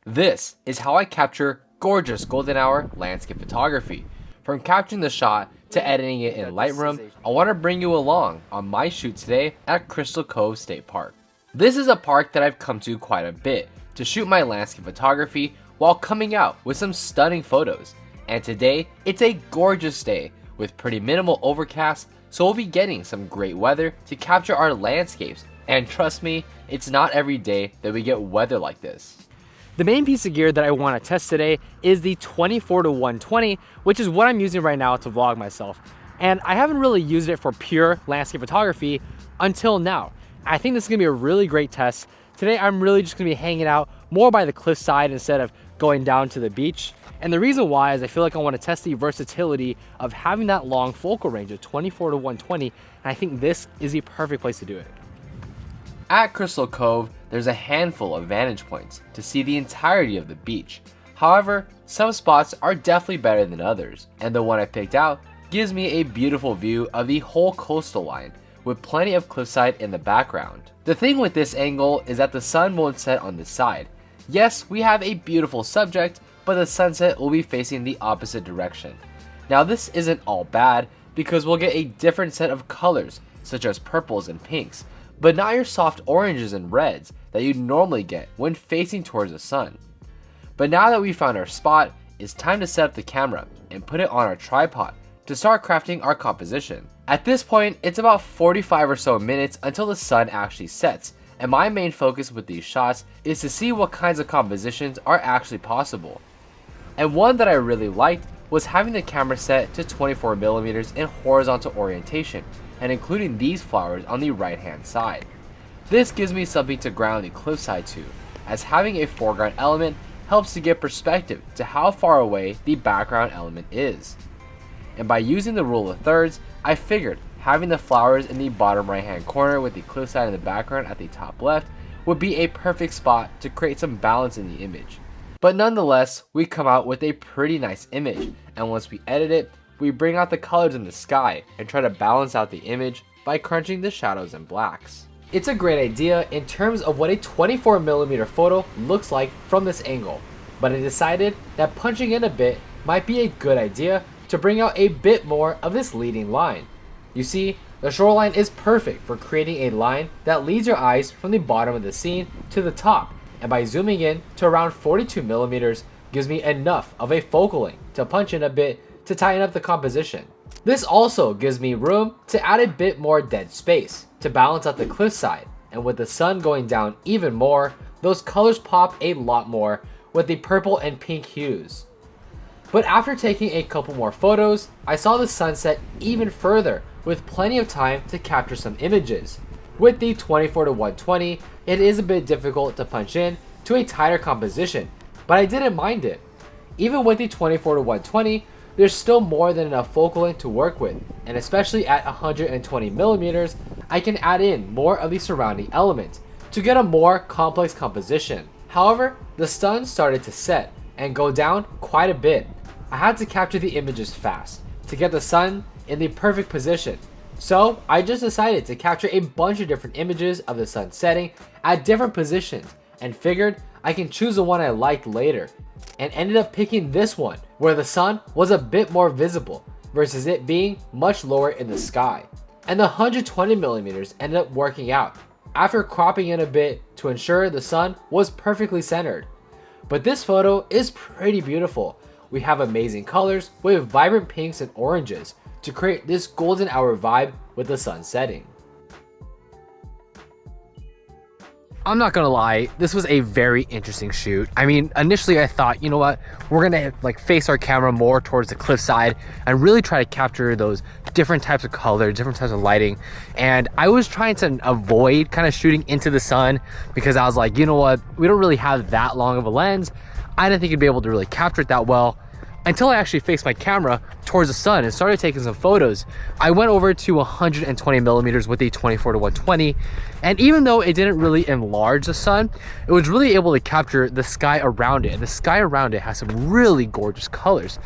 This is how I capture gorgeous golden hour landscape photography. From capturing the shot to editing it in Lightroom, I want to bring you along on my shoot today at Crystal Cove State Park. This is a park that I've come to quite a bit to shoot my landscape photography while coming out with some stunning photos. And today, it's a gorgeous day with pretty minimal overcast, so we'll be getting some great weather to capture our landscapes. And trust me, it's not every day that we get weather like this. The main piece of gear that I want to test today is the 24-120, which is what I'm using right now to vlog myself. And I haven't really used it for pure landscape photography until now. I think this is gonna be a really great test. Today, I'm really just gonna be hanging out more by the cliffside instead of going down to the beach. And the reason why is I feel like I want to test the versatility of having that long focal range of 24-120, and I think this is the perfect place to do it. At Crystal Cove, there's a handful of vantage points to see the entirety of the beach. However, some spots are definitely better than others, and the one I picked out gives me a beautiful view of the whole coastal line, with plenty of cliffside in the background. The thing with this angle is that the sun won't set on this side. Yes, we have a beautiful subject, but the sunset will be facing the opposite direction. Now this isn't all bad, because we'll get a different set of colors, such as purples and pinks, but not your soft oranges and reds that you'd normally get when facing towards the sun. But now that we found our spot, it's time to set up the camera and put it on our tripod to start crafting our composition. At this point, it's about 45 or so minutes until the sun actually sets, and my main focus with these shots is to see what kinds of compositions are actually possible. And one that I really liked was having the camera set to 24mm in horizontal orientation, and including these flowers on the right hand side. This gives me something to ground the cliffside to, as having a foreground element helps to give perspective to how far away the background element is. And by using the rule of thirds, I figured having the flowers in the bottom right hand corner with the cliffside in the background at the top left would be a perfect spot to create some balance in the image. But nonetheless, we come out with a pretty nice image, and once we edit it, we bring out the colors in the sky and try to balance out the image by crunching the shadows and blacks. It's a great idea in terms of what a 24mm photo looks like from this angle, but I decided that punching in a bit might be a good idea to bring out a bit more of this leading line. You see, the shoreline is perfect for creating a line that leads your eyes from the bottom of the scene to the top, and by zooming in to around 42mm gives me enough of a focal length to punch in a bit to tighten up the composition. This also gives me room to add a bit more dead space to balance out the cliffside, and with the sun going down even more, those colors pop a lot more with the purple and pink hues. But after taking a couple more photos, I saw the sunset even further with plenty of time to capture some images. With the 24-120, it is a bit difficult to punch in to a tighter composition, but I didn't mind it. Even with the 24-120, there's still more than enough focal length to work with, and especially at 120mm, I can add in more of the surrounding elements to get a more complex composition. However, the sun started to set and go down quite a bit. I had to capture the images fast to get the sun in the perfect position. So I just decided to capture a bunch of different images of the sun setting at different positions and figured I can choose the one I liked later, and ended up picking this one where the sun was a bit more visible versus it being much lower in the sky. And the 120mm ended up working out after cropping in a bit to ensure the sun was perfectly centered. But this photo is pretty beautiful. We have amazing colors with vibrant pinks and oranges to create this golden hour vibe with the sun setting. I'm not gonna lie, this was a very interesting shoot. I mean, initially I thought, you know what, we're gonna face our camera more towards the cliffside and really try to capture those different types of color, different types of lighting. And I was trying to avoid kind of shooting into the sun because I was like, you know what, we don't really have that long of a lens. I didn't think you'd be able to really capture it that well. Until I actually faced my camera towards the sun and started taking some photos. I went over to 120mm with the 24-120, and even though it didn't really enlarge the sun, it was really able to capture the sky around it, and the sky around it has some really gorgeous colors.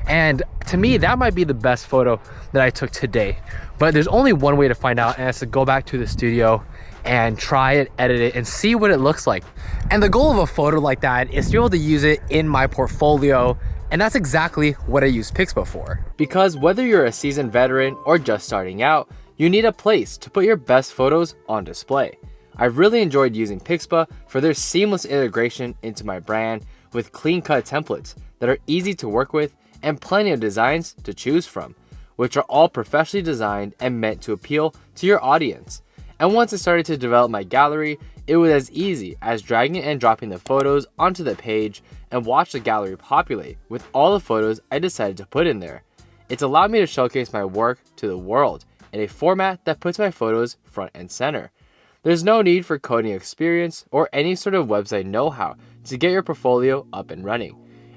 And to me, that might be the best photo that I took today. But there's only one way to find out, and that's to go back to the studio and try it, edit it, and see what it looks like. And the goal of a photo like that is to be able to use it in my portfolio, and that's exactly what I use Pixpa for. Because whether you're a seasoned veteran or just starting out, you need a place to put your best photos on display. I've really enjoyed using Pixpa for their seamless integration into my brand with clean-cut templates that are easy to work with and plenty of designs to choose from, which are all professionally designed and meant to appeal to your audience. And once I started to develop my gallery, it was as easy as dragging and dropping the photos onto the page and watch the gallery populate with all the photos I decided to put in there. It's allowed me to showcase my work to the world in a format that puts my photos front and center. There's no need for coding experience or any sort of website know-how to get your portfolio up and running.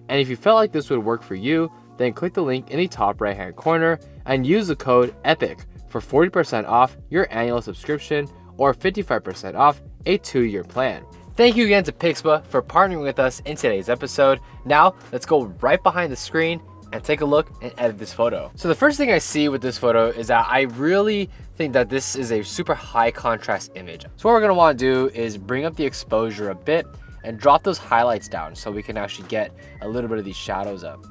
And if you felt like this would work for you, then click the link in the top right hand corner and use the code EPIC for 40% off your annual subscription or 55% off a 2-year plan. Thank you again to Pixpa for partnering with us in today's episode. Now let's go right behind the screen and take a look and edit this photo. So the first thing I see with this photo is that I really think that this is a super high contrast image. So what we're gonna wanna do is bring up the exposure a bit and drop those highlights down so we can actually get a little bit of these shadows up.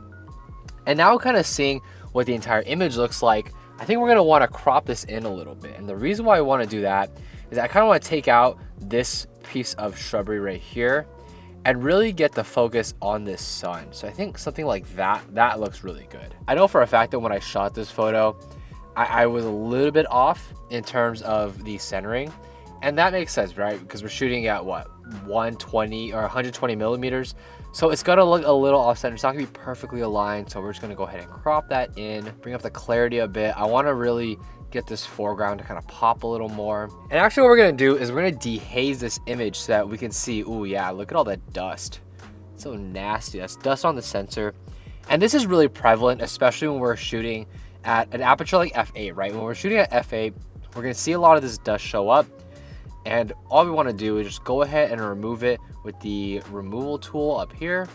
And now kind of seeing what the entire image looks like, I think we're gonna wanna crop this in a little bit. And the reason why I wanna do that is I kinda wanna take out this piece of shrubbery right here and really get the focus on this sun. So I think something like that looks really good. I know for a fact that when I shot this photo, I was a little bit off in terms of the centering. And that makes sense, right? Because we're shooting at what, 120 or 120 millimeters. So it's gonna look a little off center. It's not gonna be perfectly aligned. So we're just gonna go ahead and crop that in, bring up the clarity a bit. I wanna really get this foreground to kind of pop a little more. And actually what we're gonna do is we're gonna dehaze this image so that we can see, oh yeah, look at all that dust. It's so nasty, that's dust on the sensor. And this is really prevalent, especially when we're shooting at an aperture like f8, right? When we're shooting at f8, we're gonna see a lot of this dust show up. And all we wanna do is just go ahead and remove it with the removal tool up here.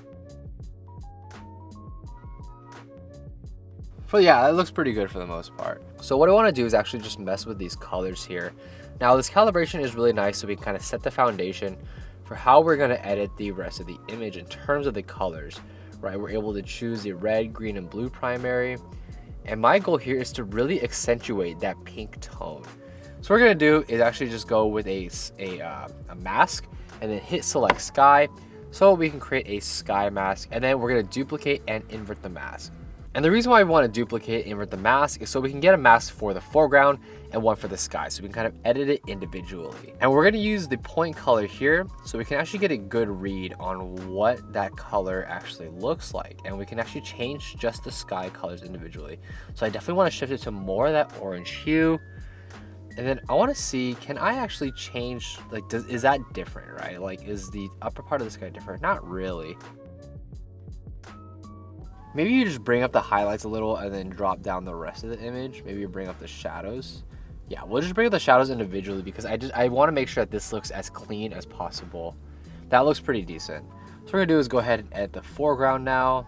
But yeah, it looks pretty good for the most part. So what I wanna do is actually just mess with these colors here. Now this calibration is really nice so we can kind of set the foundation for how we're gonna edit the rest of the image in terms of the colors, right? We're able to choose the red, green, and blue primary. And my goal here is to really accentuate that pink tone. So what we're gonna do is actually just go with a mask and then hit select sky so we can create a sky mask, and then we're gonna duplicate and invert the mask. And the reason why we want to duplicate and invert the mask is so we can get a mask for the foreground and one for the sky, so we can kind of edit it individually. And we're going to use the point color here so we can actually get a good read on what that color actually looks like, and we can actually change just the sky colors individually. So I definitely want to shift it to more of that orange hue. And then I want to see, can I actually change, like, is that different, right? Like, is the upper part of the sky different? Not really. Maybe you just bring up the highlights a little and then drop down the rest of the image. Maybe you bring up the shadows. Yeah, we'll just bring up the shadows individually because I want to make sure that this looks as clean as possible. That looks pretty decent. So what we're gonna do is go ahead and edit the foreground now.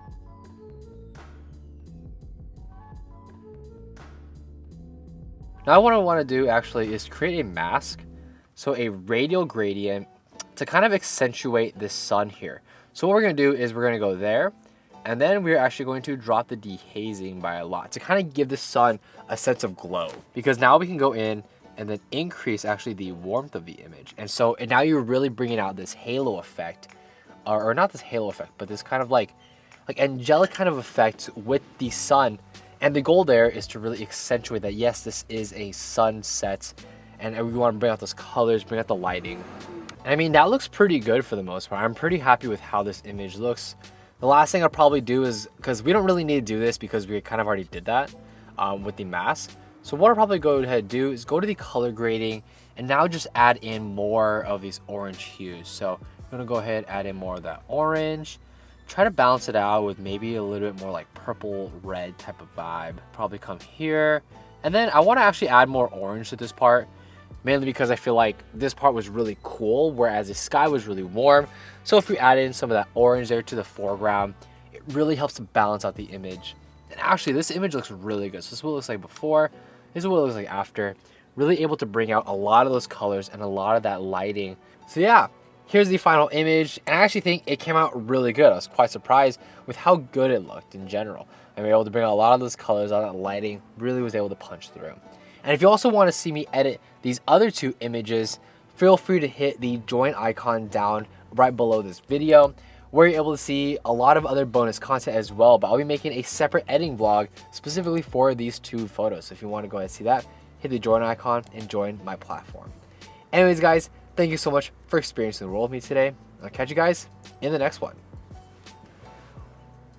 Now what I want to do actually is create a mask, so a radial gradient to kind of accentuate this sun here. So what we're going to do is we're going to go there, and then we're actually going to drop the dehazing by a lot to kind of give the sun a sense of glow, because now we can go in and then increase actually the warmth of the image. And so now you're really bringing out this halo effect, or not this halo effect, but this kind of like angelic kind of effect with the sun. And the goal there is to really accentuate that, yes, this is a sunset, and we want to bring out those colors, bring out the lighting. And I mean, that looks pretty good for the most part. I'm pretty happy with how this image looks. The last thing I'll probably do is, because we don't really need to do this because we kind of already did that with the mask. So what I'll probably go ahead and do is go to the color grading and now just add in more of these orange hues. So I'm gonna go ahead and add in more of that orange. Try to balance it out with maybe a little bit more like purple red type of vibe. Probably come here. And then I want to actually add more orange to this part, mainly because I feel like this part was really cool, whereas the sky was really warm. So if we add in some of that orange there to the foreground, it really helps to balance out the image. And actually this image looks really good. So this is what it looks like before, this is what it looks like after. really able to bring out a lot of those colors and a lot of that lighting. So yeah, here's the final image, and I actually think it came out really good. I was quite surprised with how good it looked in general. I was able to bring out a lot of those colors, all that lighting, really was able to punch through. And if you also want to see me edit these other two images, feel free to hit the join icon down right below this video, where you're able to see a lot of other bonus content as well. But I'll be making a separate editing vlog specifically for these two photos. So if you want to go ahead and see that, hit the join icon and join my platform. Anyways, guys, thank you so much for experiencing the world with me today. I'll catch you guys in the next one.